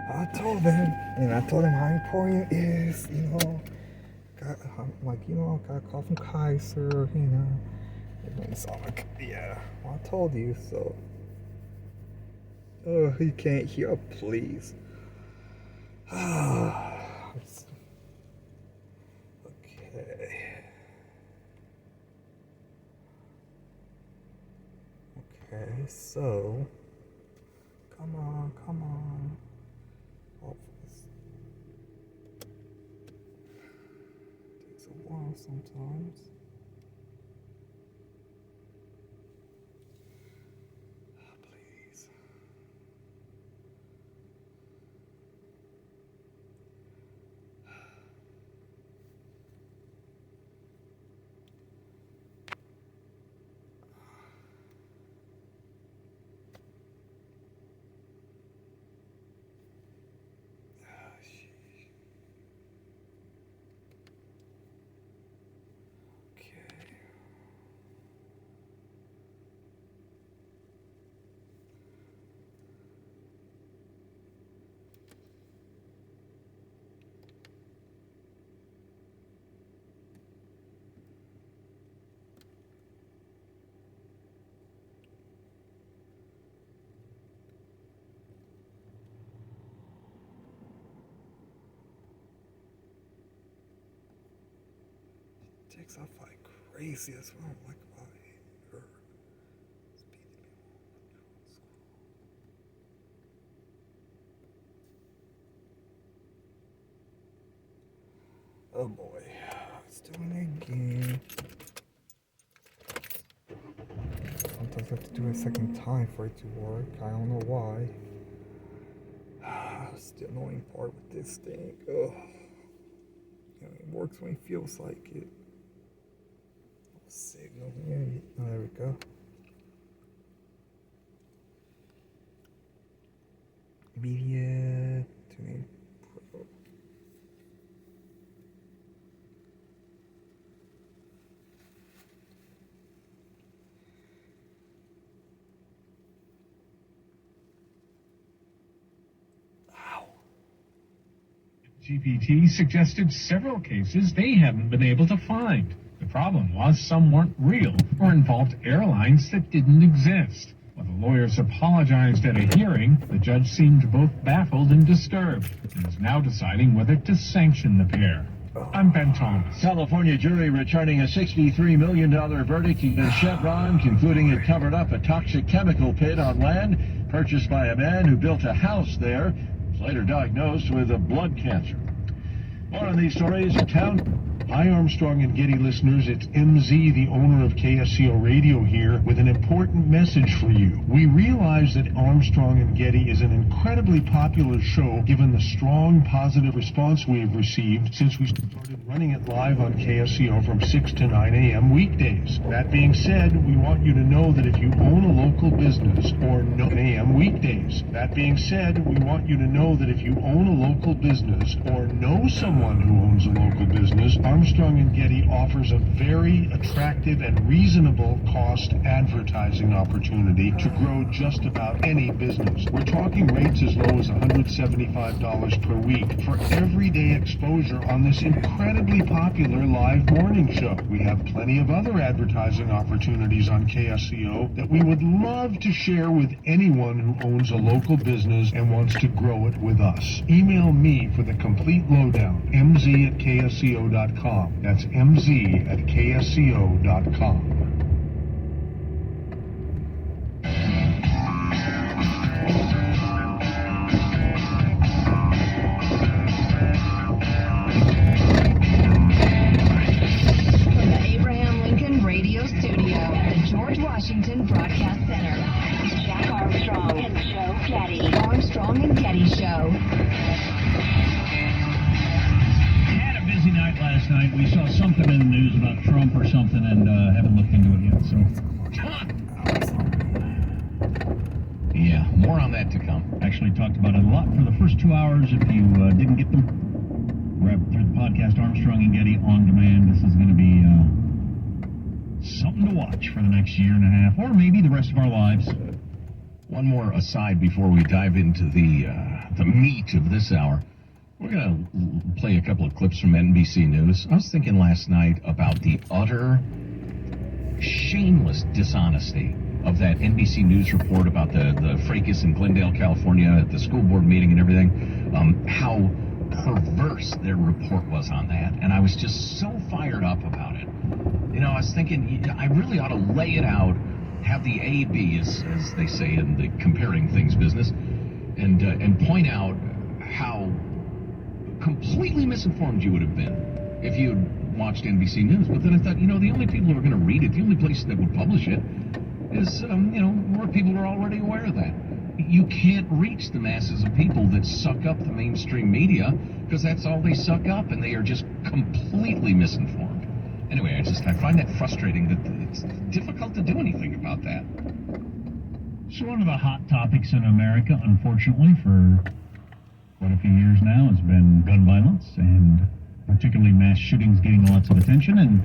I told them, and I told them how important it is, got, got a call from Kaiser, And it's all like, yeah, well, I told you, so. Oh, you can't hear, please. Okay. Okay, so. Come on. Oh, this takes a while sometimes. Please. Takes off like crazy. That's what I don't like about her. Oh boy, it's doing it again. Sometimes I have to do it a second time for it to work. I don't know why. It's the annoying part with this thing. Ugh. It works when it feels like it. Signal here. Oh, there we go. Media tuning pro. GPT suggested several cases they hadn't been able to find. The problem was some weren't real or involved airlines that didn't exist. When the lawyers apologized at a hearing, the judge seemed both baffled and disturbed and is now deciding whether to sanction the pair. I'm Ben Thomas. California jury returning a $63 million verdict against Chevron, concluding it covered up a toxic chemical pit on land purchased by a man who built a house there, was later diagnosed with a blood cancer. More on these stories in town. Hi, Armstrong and Getty listeners. It's MZ, the owner of KSCO Radio here, with an important message for you. We realize that Armstrong and Getty is an incredibly popular show given the strong positive response we have received since we started running it live on KSCO from 6 to 9 a.m. weekdays. That being said, we want you to know that if you own a local business or 9 a.m. weekdays. That being said, we want you to know that if you own a local business or know someone who owns a local business, Armstrong and Getty offers a very attractive and reasonable cost advertising opportunity to grow just about any business. We're talking rates as low as $175 per week for everyday exposure on this incredibly popular live morning show. We have plenty of other advertising opportunities on KSCO that we would love to share with anyone who owns a local business and wants to grow it with us. Email me for the complete lowdown, mz@ksco.com. That's mz@ksco.com. Washington Broadcast Center. Jack Armstrong and Joe Getty. Armstrong and Getty Show. We had a busy night last night. We saw something in the news about Trump or something and haven't looked into it yet. So, yeah, more on that to come. Actually talked about it a lot for the first 2 hours. If you didn't get them, grab through the podcast Armstrong and Getty on demand. This is going to be something to watch for the next year and a half, or maybe the rest of our lives. One more aside before we dive into the meat of this hour. We're going to play a couple of clips from NBC News. I was thinking last night about the utter shameless dishonesty of that NBC News report about the fracas in Glendale, California, at the school board meeting and everything, how perverse their report was on that. And I was just so fired up about it. You know, I was thinking, I really ought to lay it out, have the A, B, as they say in the comparing things business, and point out how completely misinformed you would have been if you had watched NBC News. But then I thought, the only people who are going to read it, the only place that would publish it is, more people are already aware of that. You can't reach the masses of people that suck up the mainstream media, because that's all they suck up, and they are just completely misinformed. Anyway, I find that frustrating that it's difficult to do anything about that. So one of the hot topics in America, unfortunately, for quite a few years now, has been gun violence, and particularly mass shootings getting lots of attention. And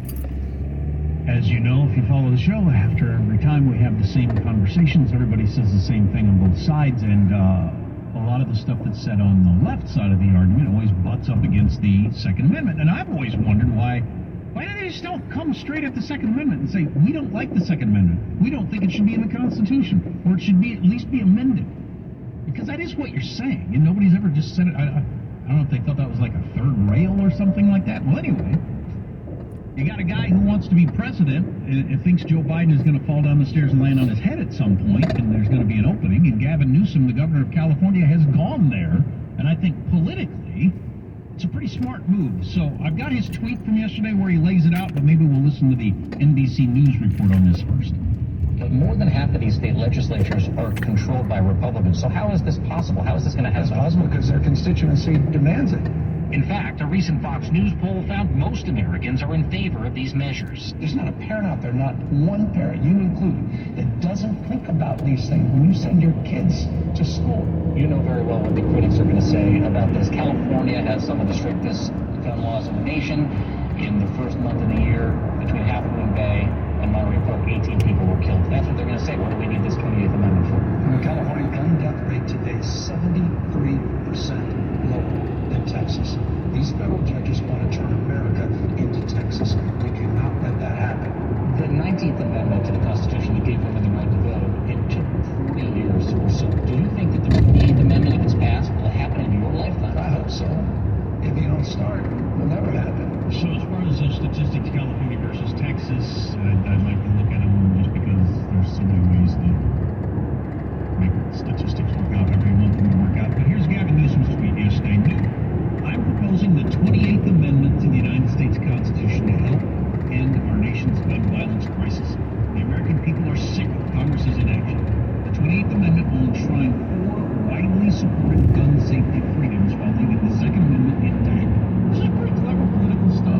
as you know, if you follow the show, after every time we have the same conversations, everybody says the same thing on both sides, and a lot of the stuff that's said on the left side of the argument always butts up against the Second Amendment. And I've always wondered why don't they just don't come straight at the Second Amendment and say, we don't like the Second Amendment, we don't think it should be in the Constitution, or it should be at least be amended. Because that is what you're saying, and nobody's ever just said it. I don't know if they thought that was like a third rail or something like that. Well, anyway, you got a guy who wants to be president and thinks Joe Biden is going to fall down the stairs and land on his head at some point, and there's going to be an opening, and Gavin Newsom, the governor of California, has gone there, and I think politically, it's a pretty smart move. So I've got his tweet from yesterday where he lays it out, but maybe we'll listen to the NBC News report on this first. But more than half of these state legislatures are controlled by Republicans. So how is this possible? How is this going to happen? It's possible because their constituency demands it. In fact, a recent Fox News poll found most Americans are in favor of these measures. There's not a parent out there, not one parent, you included, that doesn't think about these things when you send your kids to school. You know very well what the critics are going to say about this. California has some of the strictest gun laws in the nation. In the first month of the year, between Half Moon Bay and Monterey Park, 18 people were killed. That's what they're going to say. What do we need this 28th Amendment for? The California gun death rate today is 73% lower than Texas. These federal judges want to turn America into Texas. We cannot let that happen. The 19th Amendment to the Constitution that gave women the right to vote, it took 40 years or so. Do you think that the 28th Amendment, if it's passed, will happen in your lifetime? I hope so. If you don't start, it will never happen. So as far as the statistics, California versus Texas, I'd like to look at them just because there's so many ways to make statistics work out. Every one of them will work out. But here's Gavin Newsom's tweet yesterday. I'm proposing the 28th Amendment to the United States Constitution to help end our nation's gun violence crisis. The American people are sick of Congress's inaction. The 28th Amendment will enshrine 4 widely supported gun safety freedoms while leaving the Second Amendment intact. This is pretty clever political stuff.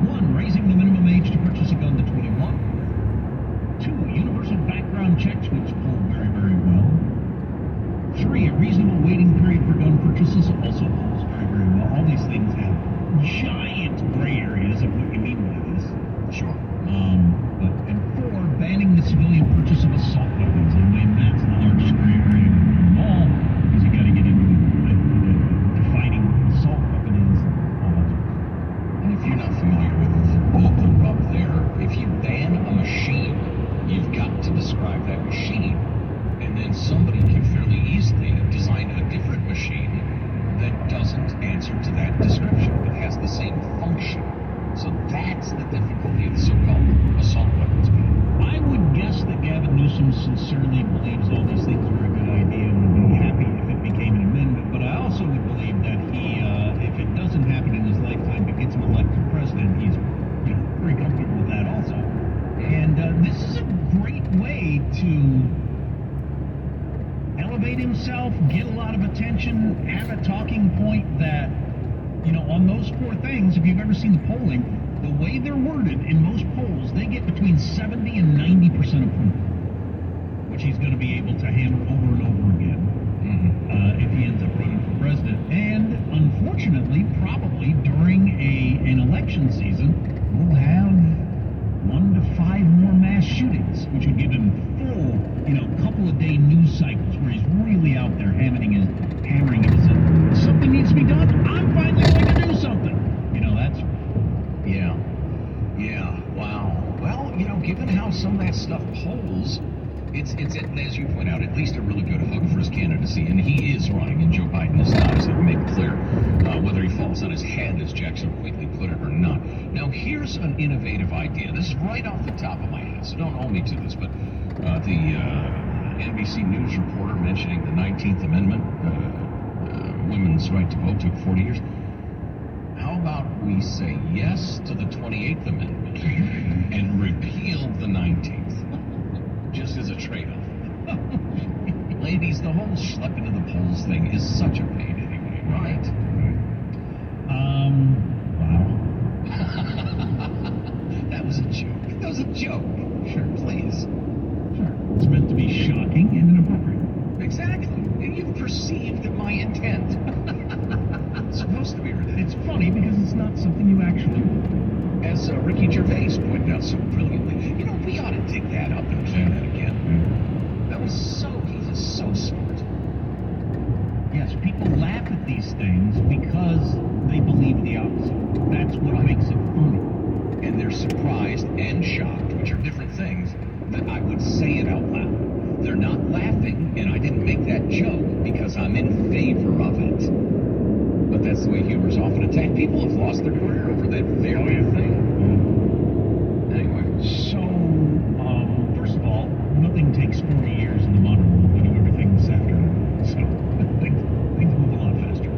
1, raising the minimum age to purchase a gun to 21. 2, universal background checks, which poll very, very well. 3, a reasonable waiting period for gun purchases, also polls very, very well. All these things have giant gray areas of what you mean by this. Sure. And 4, banning the civilian purchase of assault weapons. And that's the largest gray area of them all, because you got to get into defining what an assault weapon is. And if you're not familiar with the rub there, if you ban a machine, you've got to describe that machine. And then somebody can fairly easily design a different machine that doesn't answer to that description, but has the same function. So that's the difficulty of the so-called assault weapons ban. I would guess that Gavin Newsom sincerely believes all these things are a good idea and would be happy if it became an amendment, but I also would believe that he, if it doesn't happen in his lifetime, but gets him elected president, he's pretty comfortable with that also. And this is a great way to elevate himself, get a lot of attention, have a talking point that, on those 4 things, if you've ever seen the polling, the way they're worded in most polls, they get between 70 and 90% approval, which he's going to be able to hammer over and over again if he ends up running for president. And unfortunately, probably during an election season, we'll have 1 to 5 more mass shootings, which would give him full cycles where he's really out there hammering it. Something needs to be done. I'm finally going to do something. You know, that's... Yeah. Wow. Well, you know, given how some of that stuff polls, it's as you point out, at least a really good hook for his candidacy, and he is running, and Joe Biden is not, as I've made clear, whether he falls on his head, as Jackson Quigley put it, or not. Now, here's an innovative idea. This is right off the top of my head, so don't hold me to this, but the NBC News reporter mentioning the 19th Amendment, women's right to vote, took 40 years. How about we say yes to the 28th Amendment and repeal the 19th, just as a trade-off? Ladies, the whole schlepping to the polls thing is such a pain anyway, right? Wow. That was a joke. That was a joke. Sure, please. Sure. It's meant to be shocking and inappropriate. Exactly. You've perceived my intent. It's supposed to be ridiculous. It's funny because it's not something you actually want. As Ricky Gervais pointed out so brilliantly, you know, we ought to dig that up and play that again. That was he's just so smart. Yes, people laugh at these things because they believe the opposite. That's what makes it funny. And they're surprised and shocked, which are different things, that I would say it out loud. They're not laughing, and I didn't make that joke because I'm in favor of it. But that's the way humor's often attacked. People have lost their career over that very thing. Anyway. So, first of all, nothing takes 40 years in the modern world to do everything this afternoon. So, things move a lot faster.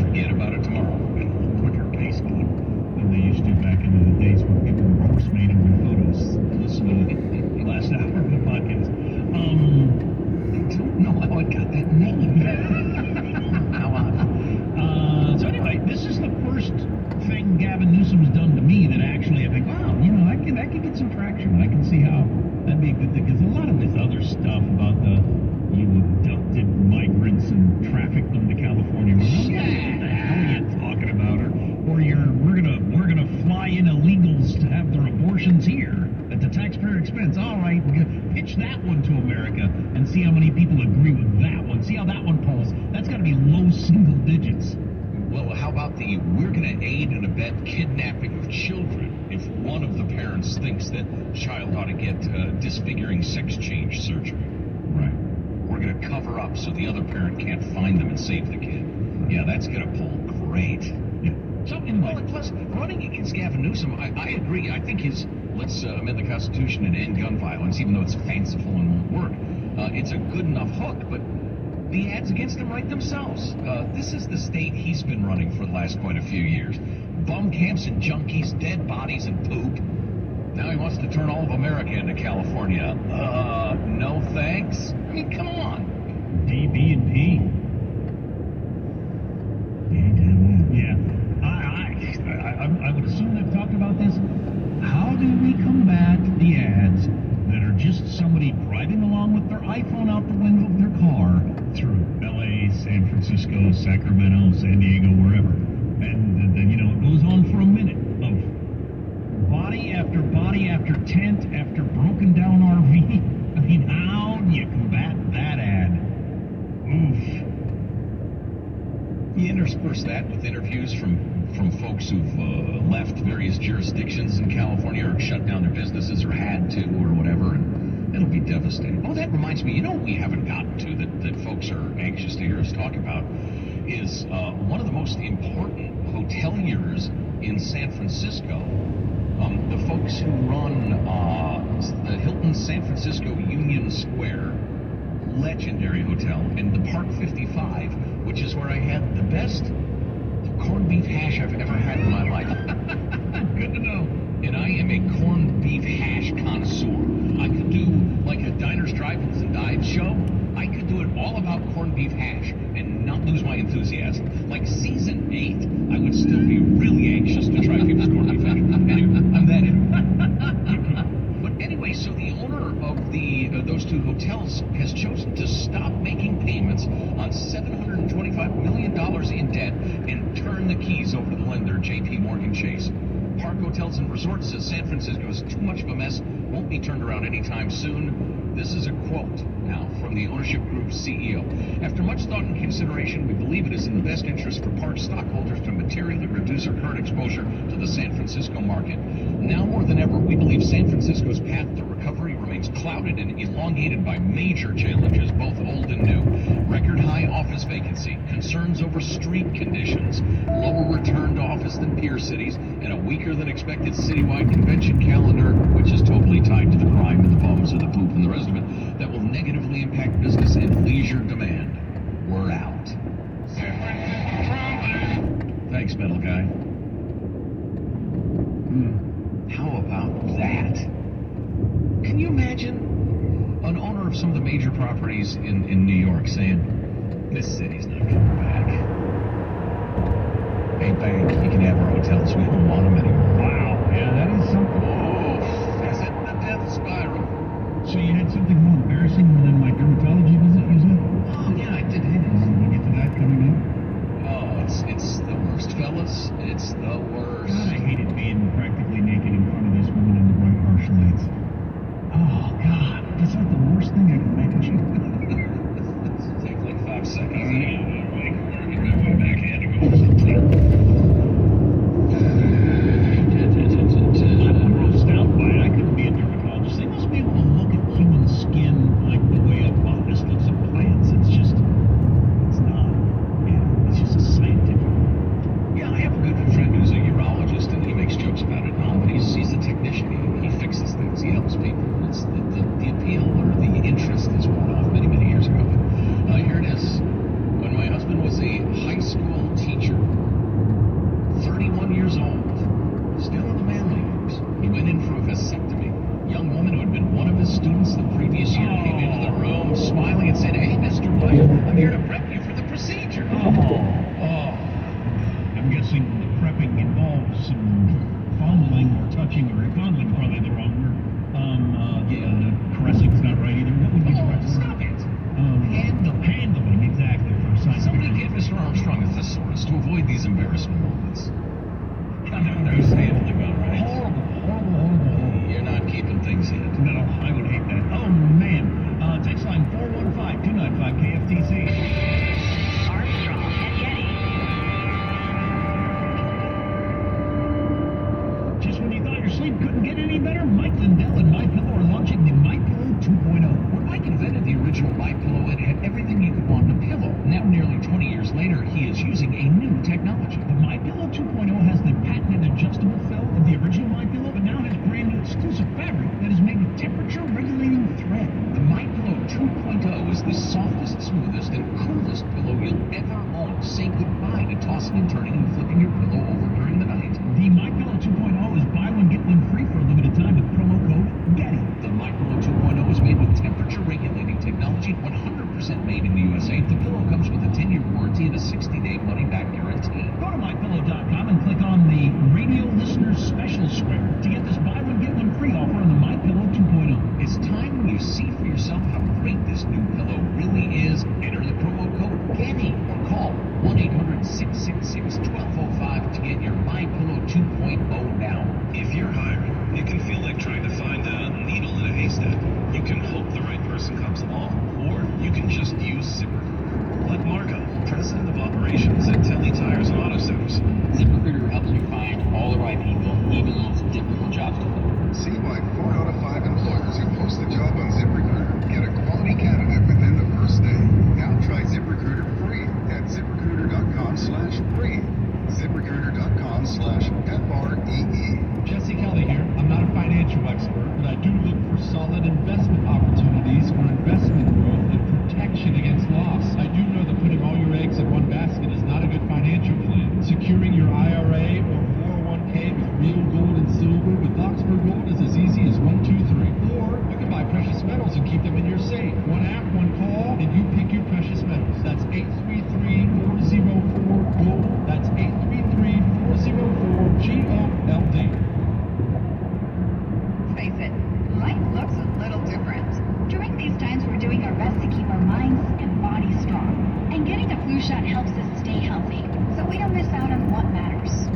Forget about it tomorrow. Quicker pace than they used to back in the days when people were horse-mating their photos. Listen to the last hour of the podcast. I don't know how I got that name. How odd. So anyway, this is the first thing Gavin Newsom's done to me that actually I think, wow, you know, I could get some traction. I can see how that'd be a good thing. Because a lot of this other stuff about you abducted migrants and trafficked them to California. What the hell are you talking about? Or we're gonna fly in illegals to have their abortions here at the taxpayer expense. All right, pitch that one to America and see how many people agree with that one. See how that one polls. That's got to be low single digits. Well, how about we're going to aid and abet kidnapping of children if one of the parents thinks that child ought to get disfiguring sex change surgery. Right. We're going to cover up so the other parent can't find them and save the kid. Yeah, that's going to poll great. Yeah. So, and plus, running against Gavin Newsom, I agree. I think let's amend the Constitution and end gun violence, even though it's fanciful and won't work. It's a good enough hook, but the ads against him write themselves. This is the state he's been running for the last quite a few years. Bum camps and junkies, dead bodies and poop. Now he wants to turn all of America into California. No thanks. I mean, come on. DB and P. Yeah. I would assume they've talked about this. How do we combat the ads that are just somebody driving along with their iPhone out the window of their car through LA, San Francisco, Sacramento, San Diego, wherever, and then, you know, it goes on for a minute of body after tent after broken down RV. I mean, how do you combat that ad? Oof. You intersperse that with interviews from folks who've left various jurisdictions in California or shut down their businesses or had to or whatever, and it'll be devastating. Oh, that reminds me, you know what we haven't gotten to that folks are anxious to hear us talk about is one of the most important hoteliers in San Francisco, the folks who run the Hilton San Francisco Union Square, legendary hotel, and the Park 55, which is where I had the best corned beef hash I've ever had in my life. Good to know. And I am a corned beef hash connoisseur. I could do like a Diners, Drive-Ins, and Dives show. I could do it all about corned beef hash and not lose my enthusiasm. Like season 8, I would still be really anxious to try people's corned beef hash. Anyway, I'm that in. But anyway, so the owner of those two hotels has chosen to stop making payments on $725 million in debt and turn the keys over to the lender, J.P. Morgan Chase. Park Hotels and Resorts says San Francisco is too much of a mess, won't be turned around anytime soon. This is a quote now from the ownership group's CEO. After much thought and consideration, we believe it is in the best interest for Park stockholders to materially reduce our current exposure to the San Francisco market. Now more than ever, we believe San Francisco's path to recovery remains clouded and elongated by major challenges, both old and new. Record high office vacancy, concerns over street conditions, lower return to office than peer cities, and a weaker than expected citywide convention calendar, which is totally tied to the crime and the bums and the poop and the rest of it, that will negatively impact business and leisure demand. We're out. San Francisco Trump. Thanks, metal guy. How about that? Can you imagine an owner of some of the major properties in New York saying, this city's not coming back. Hey, bank, you can have our hotels. We don't want them anymore. Wow, yeah, that is something. Oh, is it the death spiral? So you had something more embarrassing than my dermatology visit, you said? Oh, yeah, I did. We'll get to that coming up. Oh, it's the worst, fellas. It's the worst. God, I hated being practically naked in front of this woman in the bright harsh lights. Oh, God, is that the worst thing I can imagine? Take like 5 seconds. Get my way back in to go for something. I'm grossed out by it. I couldn't be a dermatologist. They must be able to look at human skin like the way a botanist looks at plants. It's not. Yeah, it's just a scientific. Yeah, I have a good friend who's a urologist, and he makes jokes about it and all, but he's a technician. He fixes things. He helps people. It's the appeal or the interest is worn off many, many years ago. But here it is. When my husband was a high school teacher, 31 years old, still in the manly years, he went in for a vasectomy. A young woman who had been one of his students the previous year came into the room smiling and said, "Hey, Mr. White, I'm here to prep you for the procedure." Oh. I'm guessing the prepping involves some fondling or touching, or fondling probably the wrong word. Caressing's not right either. What would be the right word? Stop it. Handling, exactly, for science. Somebody give Mr. Armstrong a thesaurus to avoid these embarrassing moments. God, there's handling, all right. Horrible. You're not keeping things in. No, I would hate that. Oh, man. Text line 415-295-KFTC. Armstrong and Getty. Just when you thought your sleep couldn't get any better, Mike Lindell and MyPillow are launching the MyPillow 2.0. When Mike invented the original MyPillow, it had everything you could want in a pillow. Now, nearly 20 years later, he is using a new technology. The MyPillow 2.0 has the patented adjustable felt of the original MyPillow, but now has brand new exclusive fabric that is made with temperature-regulating thread. The MyPillow 2.0 is the softest, smoothest, and coolest pillow you'll ever own. Say goodbye to tossing and turning and flipping your pillow over during the night. The MyPillow 2.0 is buy one, get one free for a limited time with promo code GETTY. The MyPillow 2.0 is made with temperature-regulating technology, 100% made in the USA. The pillow comes with a 10-year warranty and a 60-day money-back guarantee. Go to MyPillow.com and click on the Radio Listeners Special Square to get this buy one, get one free offer on the MyPillow 2.0. It's time when you see for yourself how great this new pillow really is. Enter the promo code GETTY or call 1-800-666-1205 to get your MyPillow 2.0 now. If you're hiring, it can feel like trying to find a needle in a haystack. You can hope the right person comes along, or you can just use ZipRecruiter. Like Marco, president of operations at Telly Tires and Auto Centers. ZipRecruiter helps you find all the right people, even the most difficult jobs to fill. See why 4 out of 5 employers who post a job on ZipRecruiter get a quality candidate within the first day. Now try ZipRecruiter free at ZipRecruiter.com/free. ZipRecruiter.com/FREE. Jesse Kelly here. I'm not a financial expert, but I do look for solid investment opportunities for investment growth and protection against loss. I do know that putting all your eggs in one basket is not a good financial plan. Securing your IRA or 401k with real gold and silver with Oxford Gold is as easy as 1, 2, 3. Or you can buy precious metals and keep them in your safe. One app, one call, and you pick your precious metals. That's 833-404-GOLD. That's 833-404-GOLD. Face it, life looks a little different. During these times, we're doing our best to keep our minds and bodies strong. And getting a flu shot helps us stay healthy, so we don't miss out on what matters.